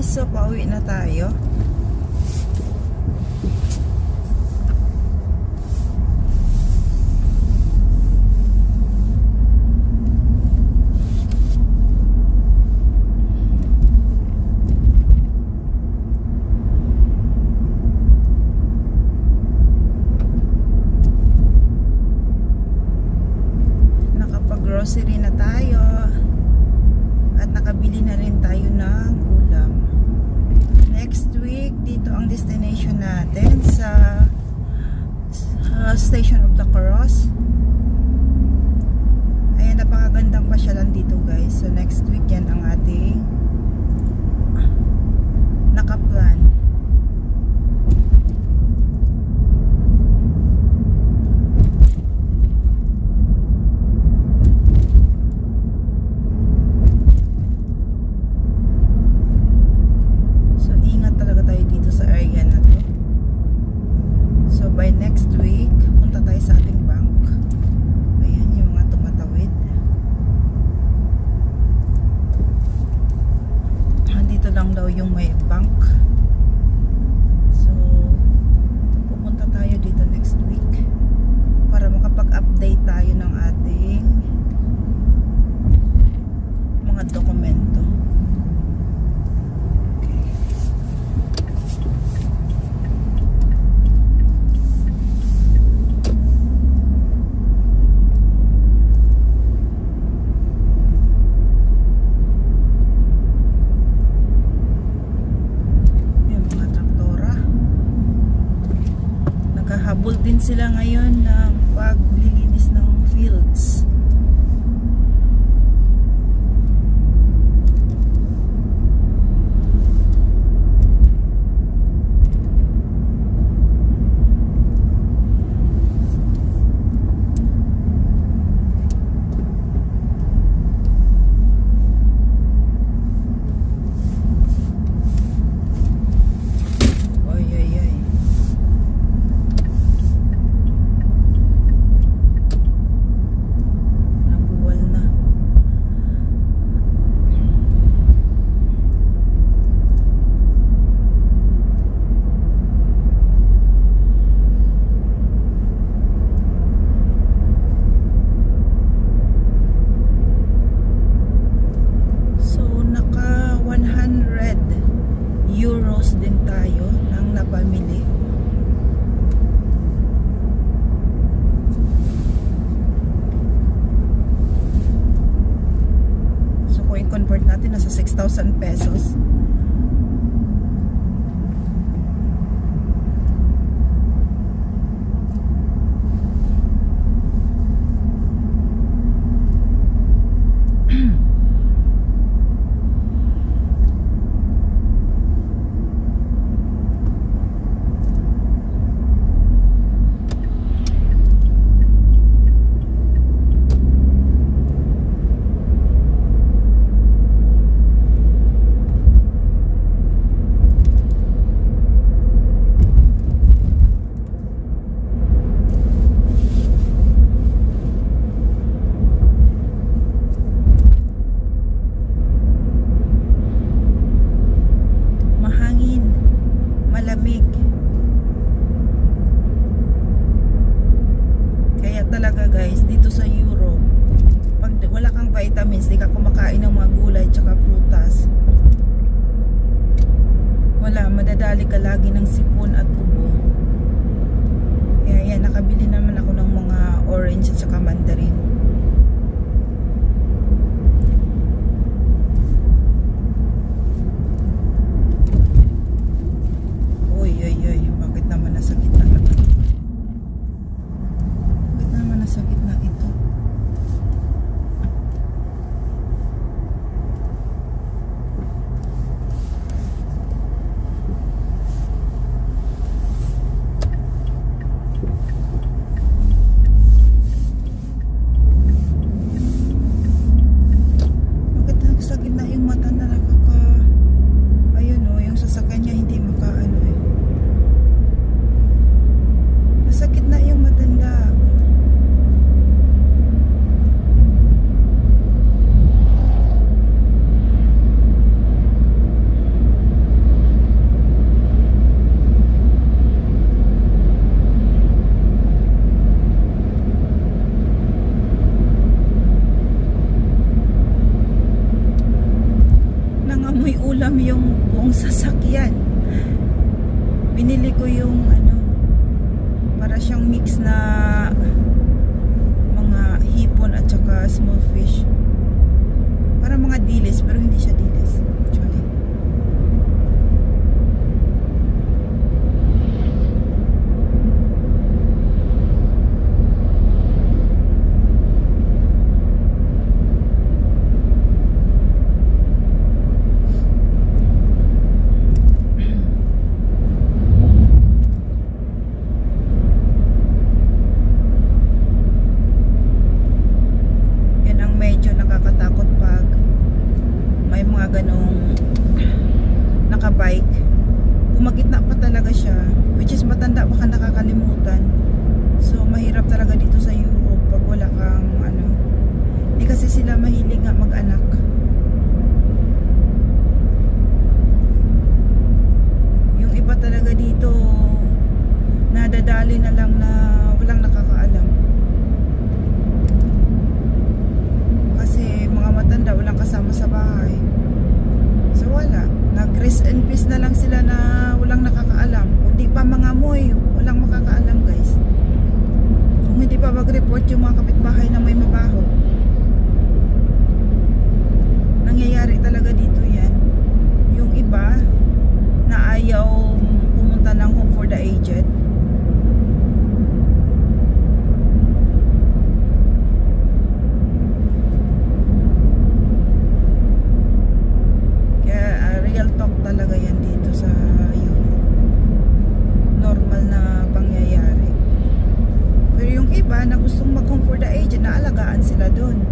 guys, so pauwi na tayo. Nakapag-grocery na tayo at nakabili na rin tayo ng ulam. Next week, dito ang destination natin sa Station of the Cross. Ayan, napakagandang pasyalan dito guys. So next week yan ang ating nakaplan. By next week, punta tayo sa ating bank. Ayan yung mga tumatawid. Dito lang daw yung may bank. So, pupunta tayo dito next week para makapag-update tayo ng ating mga dokumento. Habol din sila ngayon ng paglilinis ng fields. €100 din tayo nang napamili. So kung i-convert natin, nasa 6,000 pesos. Malamig. Kaya talaga guys, dito sa Europe, pag wala kang vitamins, di ka kumakain ng mga gulay tsaka prutas, wala, madadali ka lagi ng sipon at ubo. Kaya yan, nakabili naman ako ng mga orange at tsaka mandarin. Bakit naman nasa gitna? Bakit naman nasa gitna ito? amoy ulam yung buong sasakyan. Binili ko yung ano, para siyang mix na mga hipon at saka small fish. Para mga dilis, pero hindi siya dilis actually. Bike, pumagitna pa talaga siya, which is matanda, baka nakakalimutan. So mahirap talaga dito sa Europe pag wala kang ano, hindi kasi sila mahilig nga mag-anak. Yung iba talaga dito nadadali na lang na walang nakakaalam, kasi mga matanda walang kasama sa bahay. So wala, nag-rest and peace na lang sila na walang nakakaalam. Kundi pa mga amoy, walang makakaalam guys. Kung hindi pa mag-report yung mga kapitbahay na may mabaho. Nangyayari talaga dito yan. Yung iba na ayaw pumunta ng home for the aged, talaga yan dito sa Europe. Normal na pangyayari. Pero yung iba na gustong mag-home for the aged, naalagaan sila dun.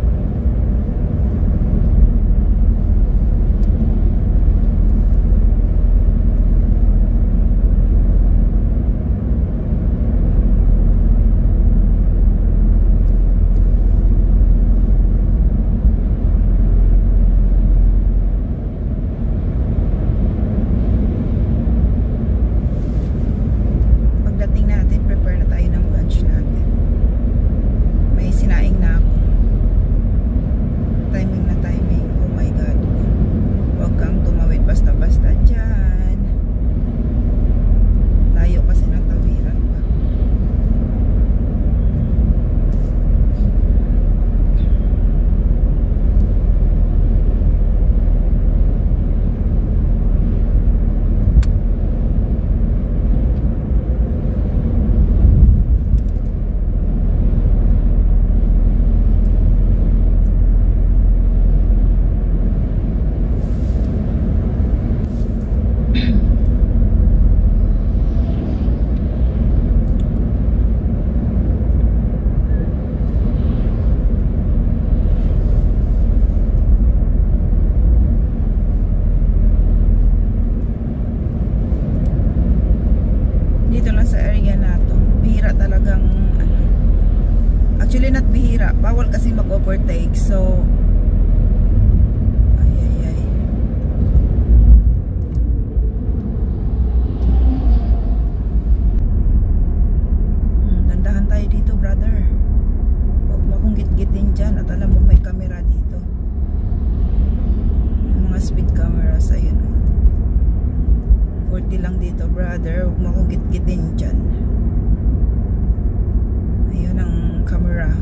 Actually not bihira, bawal kasi mag-overtake. So ay. Dandahan tayo dito, brother. Huwag mo akong git-gitin dyan. At alam mo may camera dito, may mga speed cameras. Ayun, 40 lang dito, brother. Huwag mo akong git-gitin dyan. Ayun ang camera.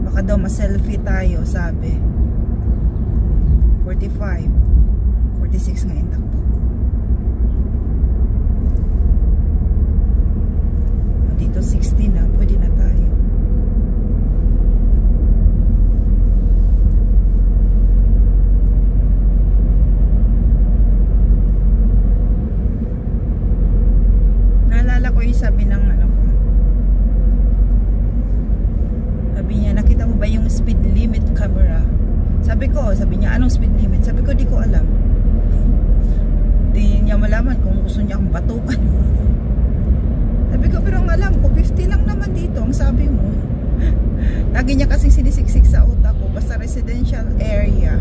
Baka daw ma-selfie tayo, sabi. 45 46 nga yung takbo. Dito 16 na, pwede na tayo. Naalala ko yung sabi ng ano ko. Sabi niya, nakita mo ba yung speed limit camera? Sabi niya, anong speed limit? Sabi ko, di ko alam. Di niya malaman kung gusto niya akong batukan. Sabi ko, pero ang alam ko, 50 lang naman dito, ang sabi mo. Lagi niya kasing sinisiksik sa utak ko, basta residential area,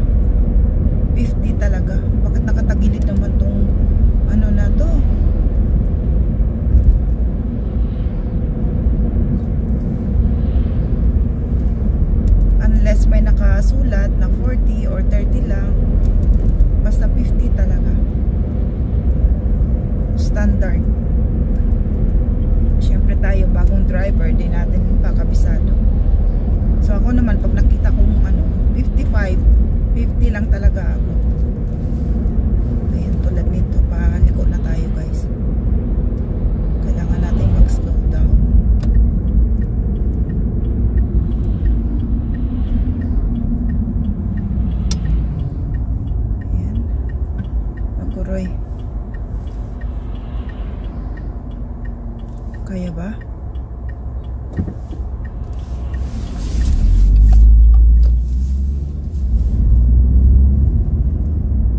50 talaga. Bakit nakatagilid naman tong ano na to? Unless may nakasulat na 40 or 30 lang, basta 50 Roy. Kaya ba?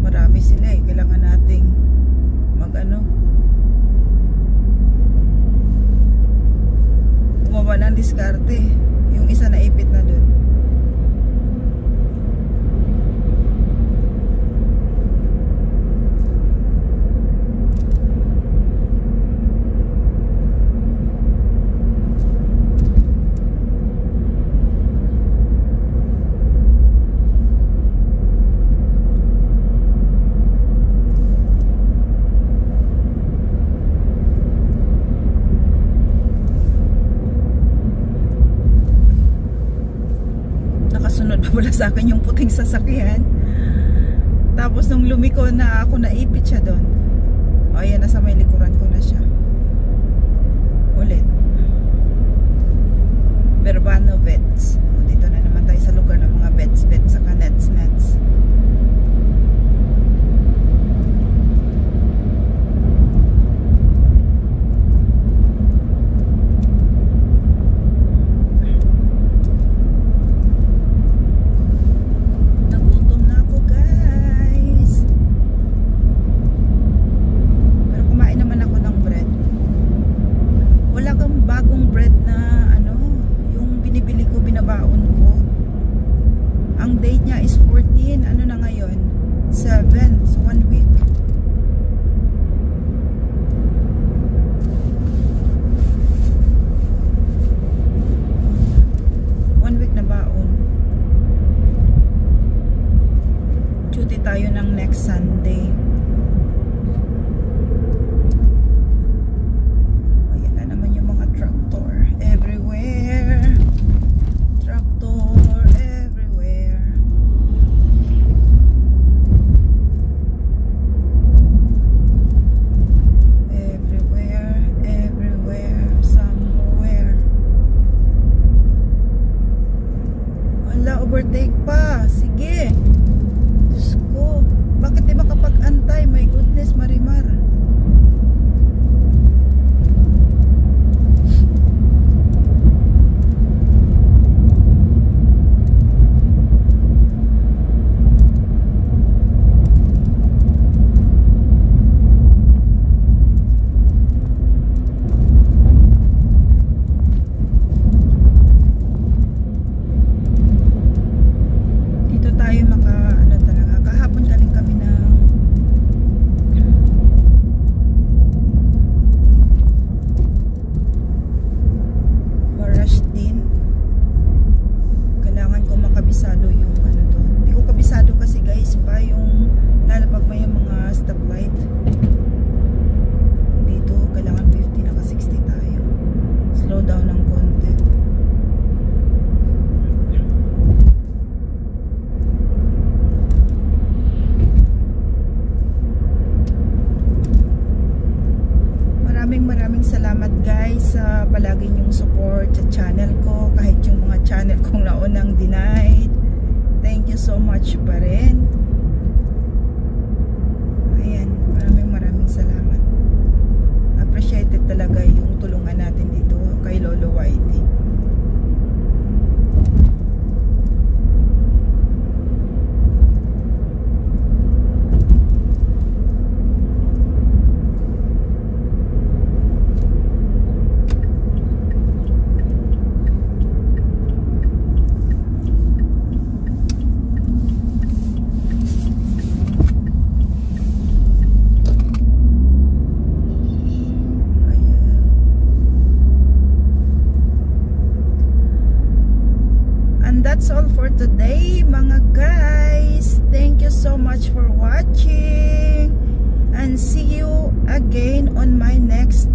Marami sila eh. Kailangan nating mag-ano. Bumaba ng diskarte. Yung isa na ipit na dun. Nakasunod pa pala sa akin yung puting sasakyan. Tapos nung lumiko na ako, naipit siya doon. O ayan, nasa may likuran ko na siya. Ulit. Verbano Vets. O, dito na naman tayo sa lugar ng mga vets saka nets. Ang date niya is 14. Ano na ngayon? 7. So 1 week. Na baon. Duty tayo ng next Sunday. Ayan na naman yung mga tractor everywhere. Tractor everywhere. Everywhere, somewhere. Overtake pa. Sige. Diyos ko. Bakit di makapag-antay? My goodness, Marimar. Maraming salamat guys sa palagi nyong support sa channel ko, kahit yung mga channel kong naunang denied. Thank you so much pa rin. Ayan, maraming salamat. Appreciated talaga yung tulungan natin dito kay Lolo Whitey. That's all for today mga guys. Thank you so much for watching and see you again on my next